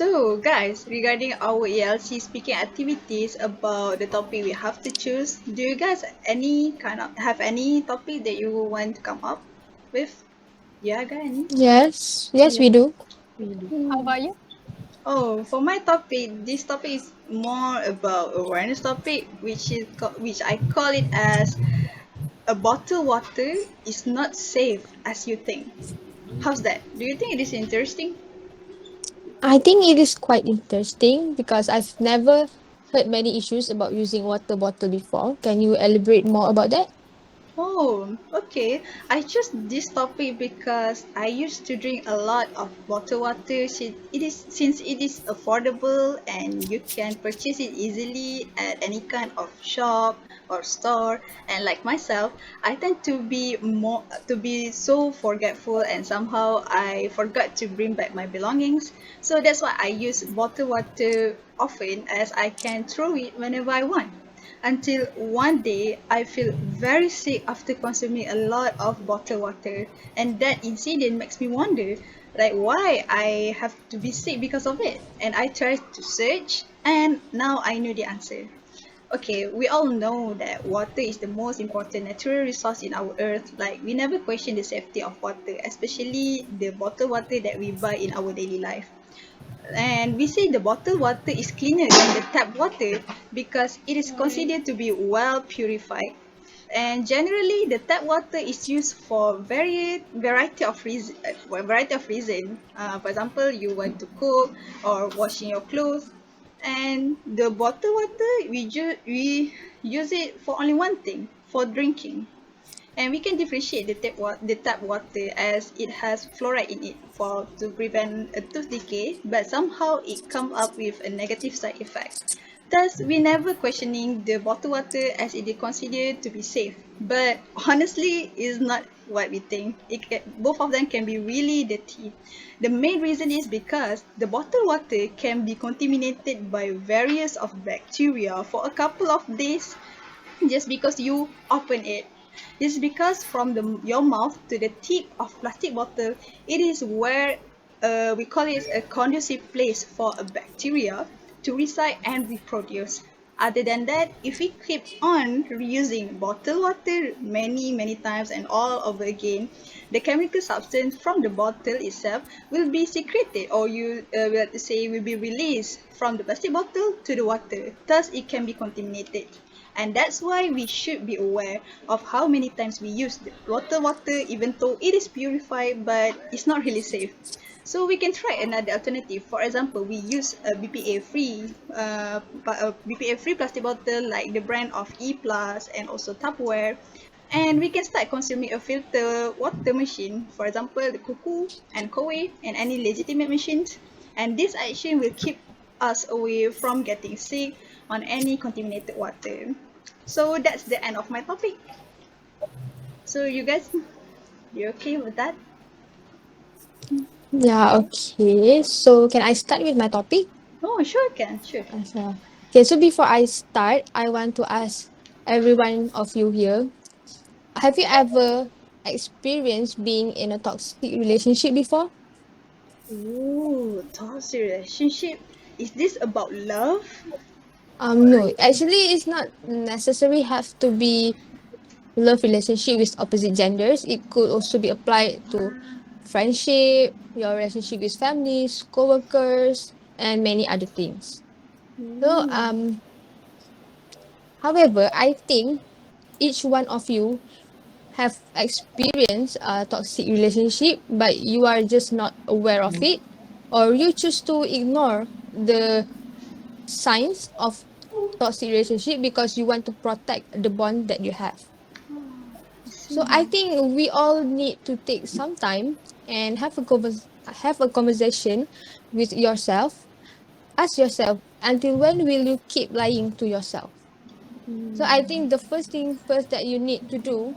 So, guys, regarding our ELC speaking activities about the topic we have to choose, do you guys have any topic that you want to come up with? Yeah, got any? Yes, Yeah. we do. How Hmm. about you? Oh, for my topic, this topic is more about awareness topic, which I call it as a bottled water is not safe as you think. How's that? Do you think it is interesting? I think it is quite interesting because I've never heard many issues about using water bottle before. Can you elaborate more about that? Oh, okay. I chose this topic because I used to drink a lot of bottled water. Since it is affordable and you can purchase it easily at any kind of shop or store. And like myself, I tend to be so forgetful, and somehow I forgot to bring back my belongings. So that's why I use bottled water often, as I can throw it whenever I want. Until one day I feel very sick after consuming a lot of bottled water, and that incident makes me wonder like why I have to be sick because of it. And I tried to search, and now I know the answer. Okay, we all know that water is the most important natural resource in our earth. Like, we never question the safety of water, especially the bottled water that we buy in our daily life. And we say the bottled water is cleaner than the tap water because it is considered to be well purified. And generally, the tap water is used for variety of reason. For example, you want to cook or washing your clothes. And the bottled water, we use it for only one thing, for drinking. And we can differentiate the tap water as it has fluoride in it for to prevent a tooth decay, but somehow it come up with a negative side effect. Thus, we never questioning the bottled water as it is considered to be safe. But honestly, it's not what we think. Both of them can be really dirty. The main reason is because the bottled water can be contaminated by various of bacteria for a couple of days just because you open it. It's because from your mouth to the tip of plastic bottle, it is where we call it a conducive place for a bacteria to reside and reproduce. Other than that, if we keep on reusing bottled water many times and all over again, the chemical substance from the bottle itself will be secreted, or we have to say will be released from the plastic bottle to the water. Thus, it can be contaminated. And that's why we should be aware of how many times we use the water even though it is purified, but it's not really safe. So we can try another alternative. For example, we use a BPA free plastic bottle like the brand of E Plus and also Tupperware. And we can start consuming a filter water machine, for example, the Kuku and Koei and any legitimate machines. And this action will keep us away from getting sick on any contaminated water. So that's the end of my topic. So you guys, you okay with that? Yeah, okay. So can I start with my topic? Oh, sure can, sure. Okay, so before I start, I want to ask every one of you here, have you ever experienced being in a toxic relationship before? Ooh, toxic relationship. Is this about love? No, actually, it's not necessarily have to be love relationship with opposite genders. It could also be applied to friendship, your relationship with families, co-workers, and many other things. So, Ooh. however, I think each one of you have experienced a toxic relationship, but you are just not aware of it, or you choose to ignore the signs of toxic relationship because you want to protect the bond that you have. I So I see. think we all need to take some time and have a conversation with yourself. Ask yourself, until when will you keep lying to yourself? So I Hmm. think the first thing first that you need to do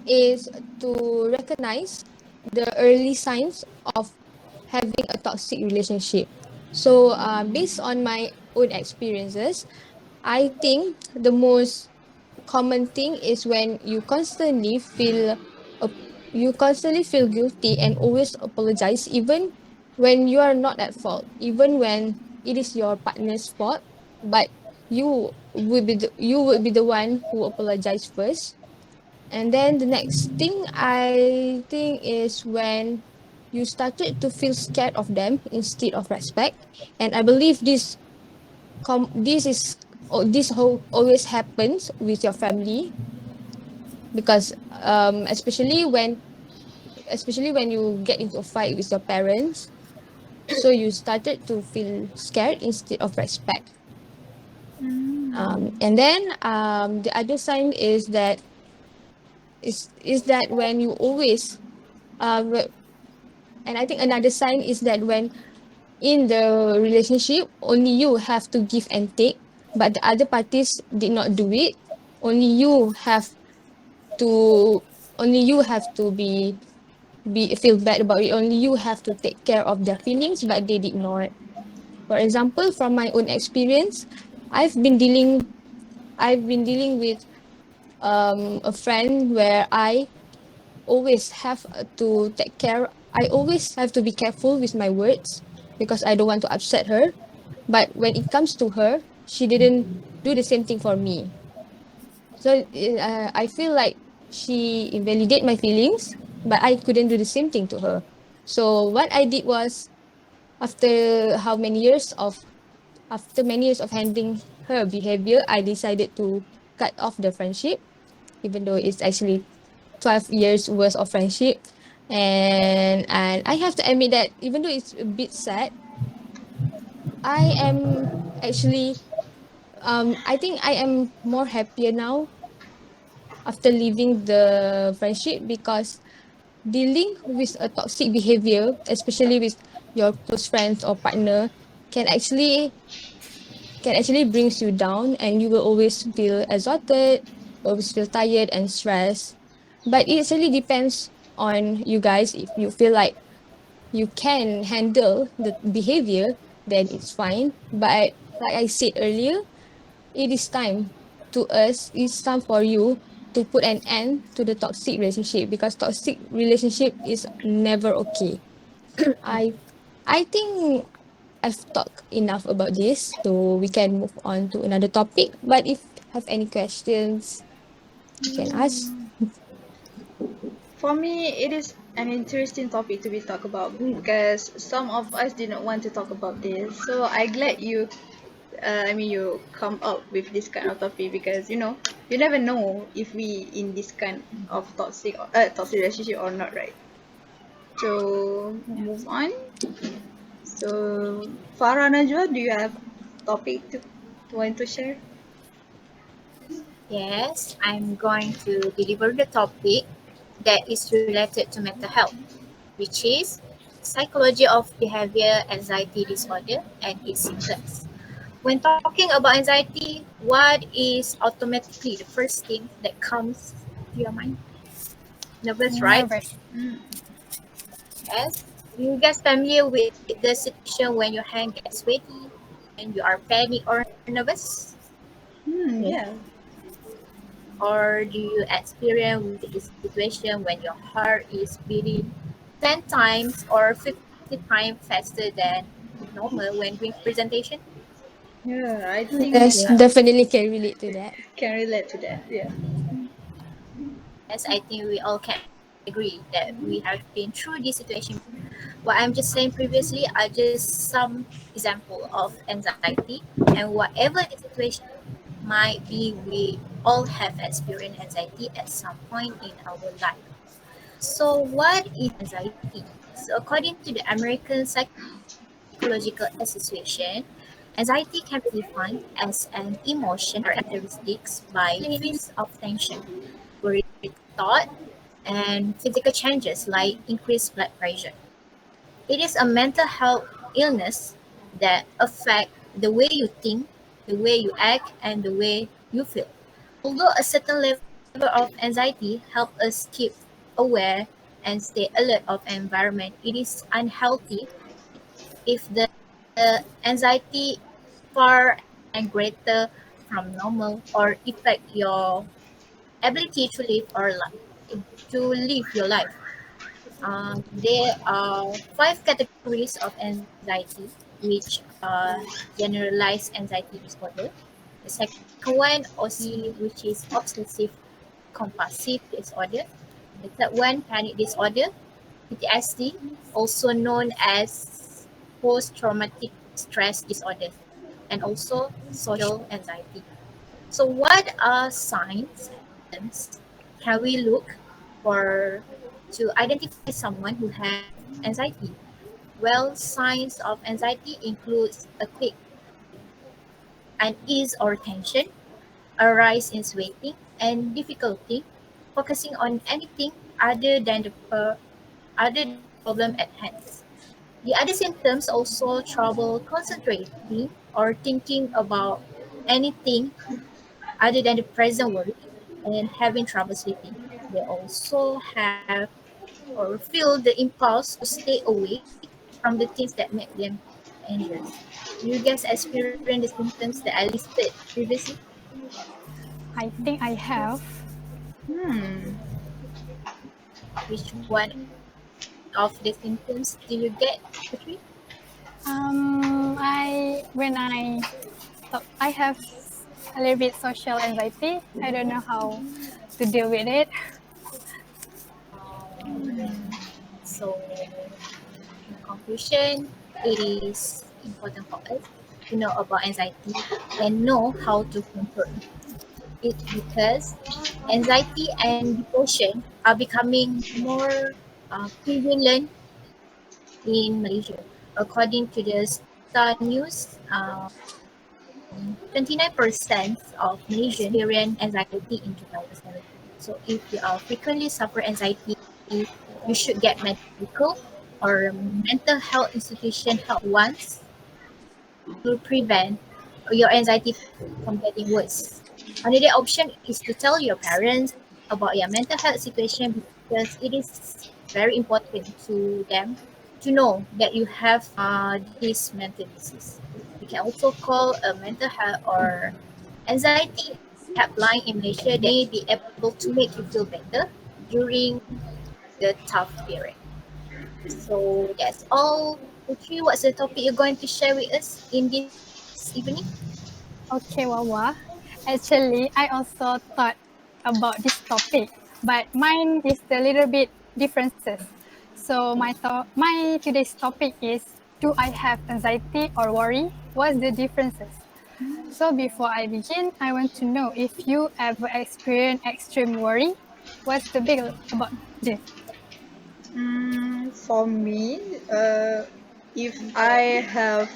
is to recognize the early signs of having a toxic relationship. So based on my own experiences, I think the most common thing is when uh, you constantly feel guilty and always apologize even when you are not at fault, even when it is your partner's fault, but you would be the one who apologize first. And then the next thing I think is when you started to feel scared of them instead of respect. And I believe this is this whole always happens with your family, because especially when you get into a fight with your parents, so you started to feel scared instead of respect. And then the other sign is that when you always wh- and I think another sign is that when in the relationship only you have to give and take, but the other parties did not do it. Only you have to only you have to be feel bad about it. Only you have to take care of their feelings, but they did not. For example, from my own experience, I've been dealing I've been dealing with a friend where always have to take care I always have to be careful with my words because I don't want to upset her. But when it comes to her, she didn't do the same thing for me. So I feel like she invalidate my feelings, but I couldn't do the same thing to her. So what I did was, after how many years of after many years of handling her behavior, I decided to cut off the friendship, even though it's actually 12 years worth of friendship. And I have to admit that even though it's a bit sad, I am actually I think I am more happier now after leaving the friendship, because dealing with a toxic behavior, especially with your close friends or partner, can actually brings you down, and you will always feel exhausted, always feel tired and stressed. But it actually depends on you guys. If you feel like you can handle the behavior, then it's fine. But like I said earlier, it's time for you to put an end to the toxic relationship, because toxic relationship is never okay. I I think I've talked enough about this, so we can move on to another topic. But if have any questions, you can ask. For me, it is an interesting topic to be talked about because some of us did not want to talk about this. So I glad you come up with this kind of topic because you never know if we in this kind of toxic relationship or not, right? So move on. So Farah, Najwa, do you have topic to want to share? Yes, I'm going to deliver the topic that is related to mental health, which is psychology of behavior anxiety disorder and its symptoms. When talking about anxiety, what is automatically the first thing that comes to your mind? Nervous, right? Nervous. Yes. You guys familiar with the situation when your hand gets sweaty and you are panic or nervous? Yeah. Yeah. Or do you experience with the situation when your heart is beating 10 times or 50 times faster than normal when doing presentation? Yeah, I think Yes, Yeah. definitely can relate to that. can relate to that. Yeah. Yes, I think we all can agree that we have been through this situation. What I'm just saying previously are just some example of anxiety, and whatever the situation might be, we all have experienced anxiety at some point in our life. So, what is anxiety? So, according to the American Psychological Association, anxiety can be defined as an emotion characteristics by feelings of tension, worried thought, and physical changes like increased blood pressure. It is a mental health illness that affect the way you think, the way you act, and the way you feel. Although a certain level of anxiety helps us keep aware and stay alert of environment, it is unhealthy if the anxiety far and greater from normal or affect your ability to live your life. There are five categories categories of anxiety, which are generalized anxiety disorder. The second one, OC, which is obsessive compulsive disorder. The third one, panic disorder, PTSD, also known as post traumatic stress disorder, and also social anxiety. So, what are signs and symptoms can we look for to identify someone who has anxiety? Well, signs of anxiety includes a quick unease or tension, a rise in sweating, and difficulty focusing on anything other than the problem at hand. The other symptoms also trouble concentrating or thinking about anything other than the present worry and having trouble sleeping. They also have or feel the impulse to stay away from the things that make them anxious. You guys experience the symptoms that I listed previously? I think I have. Hmm. Which one of the symptoms do you get, Putri? I have a little bit social anxiety. I don't know how to deal with it. So, in conclusion, it is important for us to know about anxiety and know how to control it because anxiety and depression are becoming more prevalent in Malaysia. According to the Star News, 29% of Malaysians experienced anxiety in 2017. So if you are frequently suffer anxiety, you should get medical or mental health institution help once to prevent your anxiety from getting worse. Another option is to tell your parents about your mental health situation because it is very important to them to know that you have this mental disease. You can also call a mental health or anxiety helpline in Malaysia that may be able to make you feel better during the tough period. So that's all. Putri, what's the topic you're going to share with us in this evening? Okay, Wawa. Actually, I also thought about this topic, but mine is a little bit differences. So my today's topic is, do I have anxiety or worry? What's the differences? So before I begin, I want to know if you ever experience extreme worry. What's the big about this? For me, if I have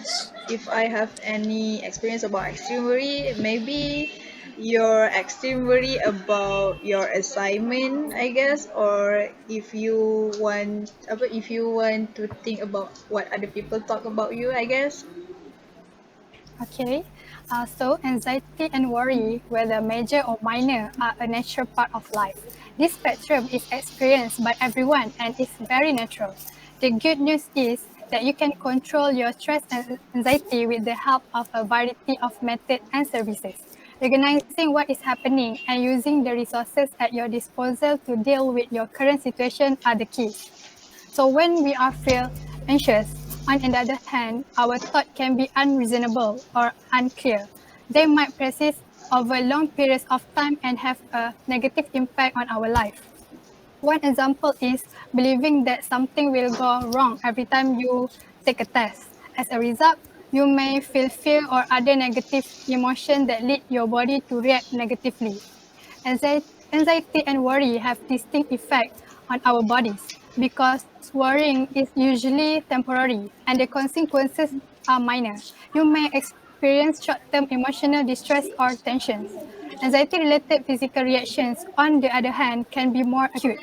if I have any experience about extreme worry, maybe your extreme worry about your assignment, I guess, or if you want to think about what other people talk about you, I guess. Okay, so anxiety and worry, whether major or minor, are a natural part of life. This spectrum is experienced by everyone and is very natural. The good news is that you can control your stress and anxiety with the help of a variety of methods and services. Recognizing what is happening and using the resources at your disposal to deal with your current situation are the keys. So when we are feel anxious, on the other hand, our thought can be unreasonable or unclear. They might persist over long periods of time and have a negative impact on our life. One example is believing that something will go wrong every time you take a test. As a result, you may feel fear or other negative emotion that lead your body to react negatively. Anxiety and worry have distinct effects on our bodies because worrying is usually temporary and the consequences are minor. You may experience short-term emotional distress or tensions. Anxiety-related physical reactions, on the other hand, can be more acute.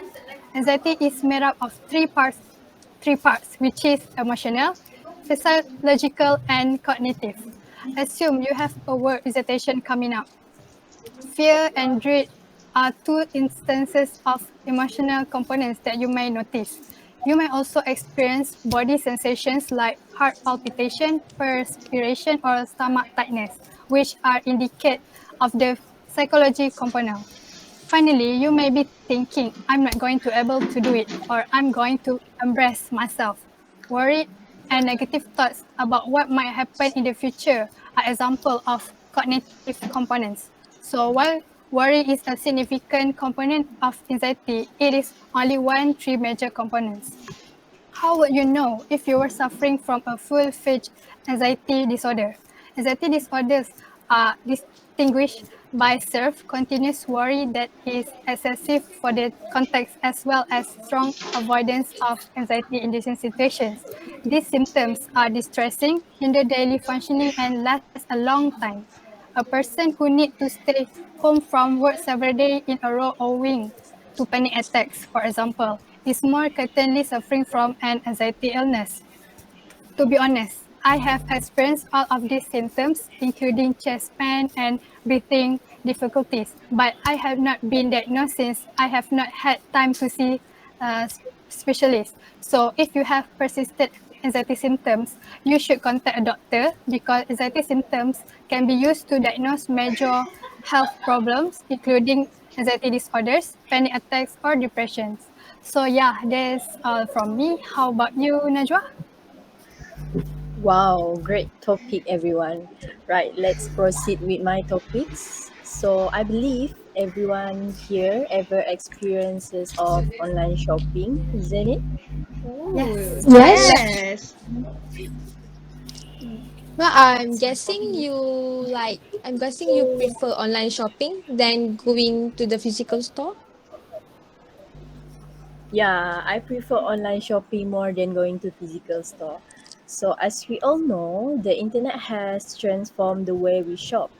Anxiety is made up of three parts, which is emotional, physiological, and cognitive. Assume you have a work presentation coming up. Fear and dread are two instances of emotional components that you may notice. You may also experience body sensations like heart palpitation, perspiration, or stomach tightness, which are indicate of the psychology component. Finally, you may be thinking, I'm not going to able to do it, or I'm going to embrace myself. Worry and negative thoughts about what might happen in the future are example of cognitive components. So while worry is a significant component of anxiety, it is only one three major components. How would you know if you were suffering from a full-fledged anxiety disorder? Anxiety disorders are distinguished by continuous worry that is excessive for the context as well as strong avoidance of anxiety-inducing situations. These symptoms are distressing, hinder daily functioning, and last a long time. A person who needs to stay home from work several days in a row owing to panic attacks, for example, is more certainly suffering from an anxiety illness. To be honest, I have experienced all of these symptoms, including chest pain and breathing difficulties, but I have not been diagnosed since I have not had time to see a specialist. So if you have persistent anxiety symptoms, you should contact a doctor because anxiety symptoms can be used to diagnose major health problems, including anxiety disorders, panic attacks, or depressions. So yeah, that's all from me. How about you, Najwa? Wow, great topic, everyone. Right, let's proceed with my topics. So, I believe everyone here ever experiences of online shopping, isn't it? Oh, Yes. Yes. yes. Well, I'm guessing you prefer online shopping than going to the physical store. Yeah, I prefer online shopping more than going to physical store. So, as we all know, the internet has transformed the way we shop.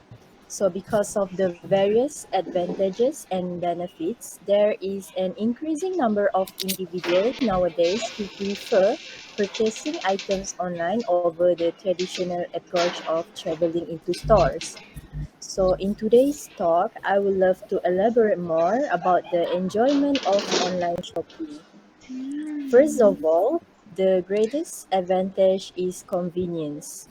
So, because of the various advantages and benefits, there is an increasing number of individuals nowadays who prefer purchasing items online over the traditional approach of traveling into stores. So, in today's talk, I would love to elaborate more about the enjoyment of online shopping. First of all, the greatest advantage is convenience.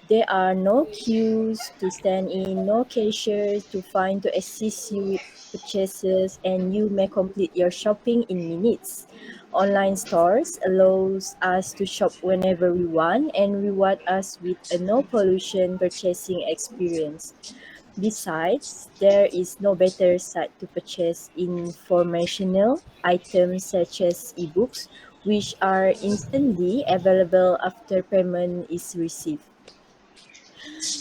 There are no queues to stand in, no cashiers to find to assist you with purchases, and you may complete your shopping in minutes. Online stores allows us to shop whenever we want and reward us with a no pollution purchasing experience. Besides, there is no better site to purchase informational items such as ebooks, which are instantly available after payment is received.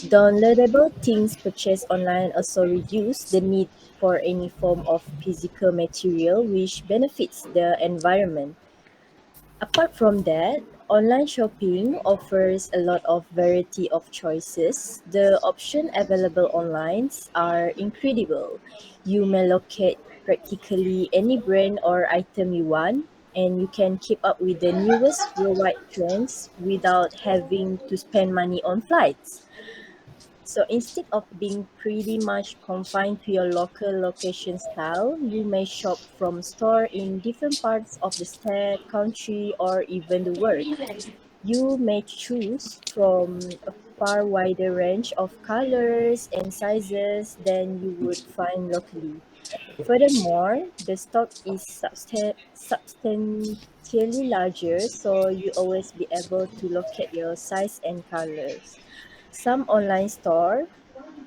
Downloadable things purchased online also reduce the need for any form of physical material, which benefits the environment. Apart from that, online shopping offers a lot of variety of choices. The options available online are incredible. You may locate practically any brand or item you want, and you can keep up with the newest worldwide trends without having to spend money on flights. So instead of being pretty much confined to your local location style, you may shop from store in different parts of the state, country, or even the world. You may choose from a far wider range of colors and sizes than you would find locally. Furthermore, the stock is substantially larger, so you always be able to locate your size and colors. Some online store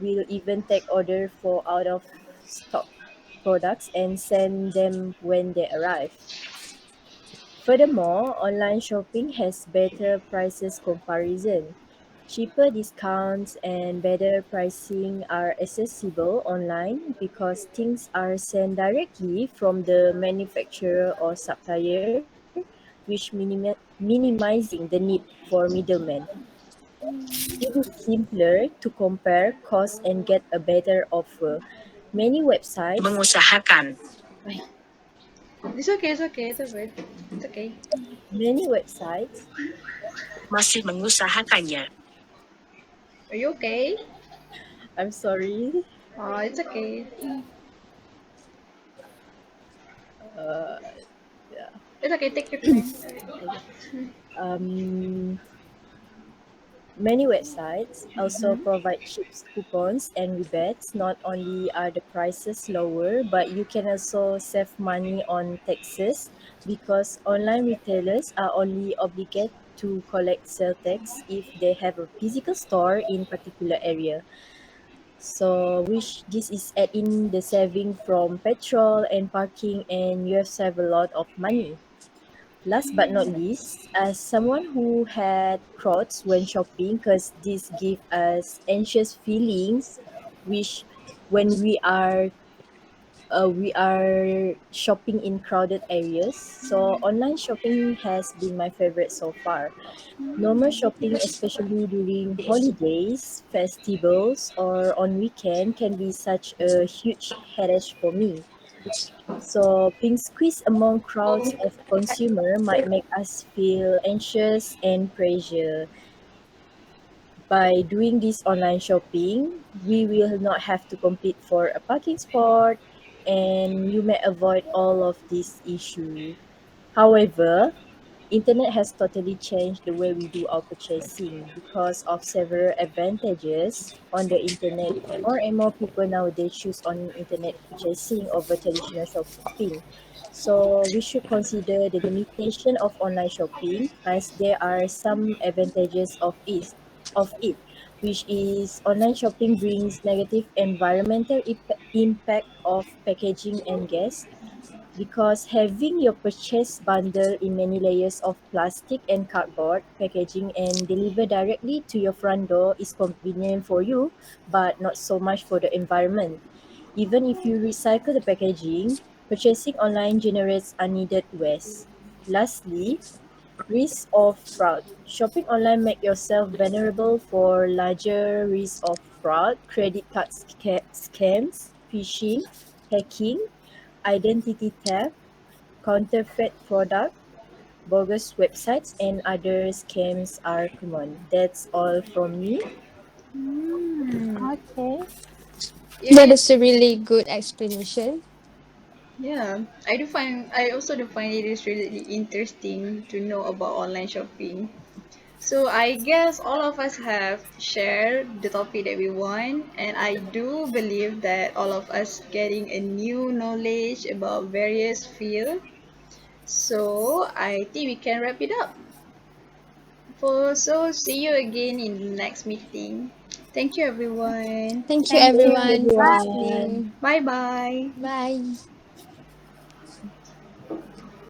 will even take order for out of stock products and send them when they arrive. Furthermore, online shopping has better prices comparison. Cheaper discounts and better pricing are accessible online because things are sent directly from the manufacturer or supplier, which minimizing the need for middlemen. It is simpler to compare costs and get a better offer. Many websites mengusahakan. It's okay, it's okay, it's okay. It's okay. Many websites masih mengusahakannya. Are you okay? I'm sorry. Oh, it's okay. Uh, yeah. It's okay, take your time. Okay. Um, Many websites also Mm-hmm. provide cheap coupons and rebates. Not only are the prices lower, but you can also save money on taxes because online retailers are only obligated to collect sales tax if they have a physical store in particular area. So which this is add in the saving from petrol and parking, and you have save a lot of money. Last but not least, as someone who had crowds when shopping, because this give us anxious feelings, which when we are shopping in crowded areas. So online shopping has been my favorite so far. Normal shopping, especially during holidays, festivals, or on weekend, can be such a huge headache for me. So being squeezed among crowds of consumer might make us feel anxious and pressure. By doing this online shopping, we will not have to compete for a parking spot, and you may avoid all of these issues. However, internet has totally changed the way we do our purchasing because of several advantages on the internet. More and more people nowadays choose on internet purchasing over traditional shopping. So we should consider the limitation of online shopping, as there are some advantages of it, which is online shopping brings negative environmental impact of packaging and gas, because having your purchase bundle in many layers of plastic and cardboard packaging and delivered directly to your front door is convenient for you, but not so much for the environment. Even if you recycle the packaging, purchasing online generates unneeded waste. Lastly, risk of fraud. Shopping online make yourself vulnerable for larger risk of fraud, credit card scams, phishing, hacking, identity theft, counterfeit product, bogus websites, and other scams are common. That's all from me. Okay. That Yeah, is a really good explanation. yeah. I also do find it is really interesting to know about online shopping. So I guess all of us have shared the topic that we want, and I do believe that all of us getting a new knowledge about various fields. So I think we can wrap it up. So see you again in the next meeting. Thank you everyone. Thank you, Thank Thank you. you, everyone, for Bye. everyone. listening. Bye bye. Bye.